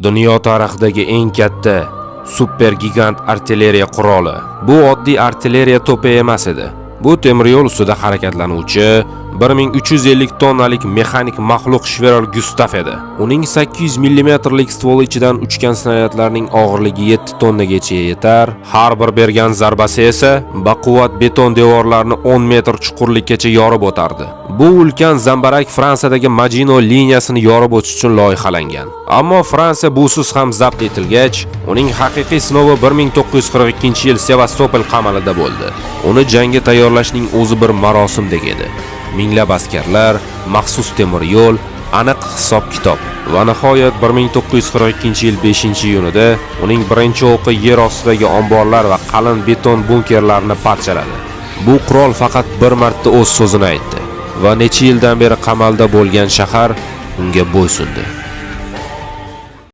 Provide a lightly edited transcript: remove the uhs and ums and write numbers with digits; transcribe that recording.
Dunyo tarixidagi eng katta super gigant artilleriya quroli. Bu oddiy artilleriya to'pi emas edi. Bu temir yo'l ustida harakatlanuvchi 1350 tonnalik mexanik maxluq Shverol Gustav edi. Uning 800 mm stvoli ichidan uchgan snaryadlarning og'irligi 7 tonnagacha yetar. Har bir bergan zarbasi esa baquvvat beton devorlarni 10 metr chuqurlikkacha yorib o'tardi. Bu ulkan zambarak Fransiyadagi Maginot liniyasini yorib o'tish uchun loyihalangan. Ammo Fransiya busiz ham zabt etilgach, uning haqiqiy sinovi 1942-yil Sevastopol qamalida bo'ldi. Uni jangga tayyorlashning o'zi bir marosimdek edi. Minglab askarlar, maxsus temir yo'l, aniq hisob-kitob va nihoyat 1942-yil 5-iyunida uning birinchi o'qi yer ostidagi omborlar va qalin beton bunkerlarni parchaladi. Bu qurol faqat bir marta o'z so'zini aytdi va necha yildan beri qamalda bo'lgan shahar unga bo'ysundi.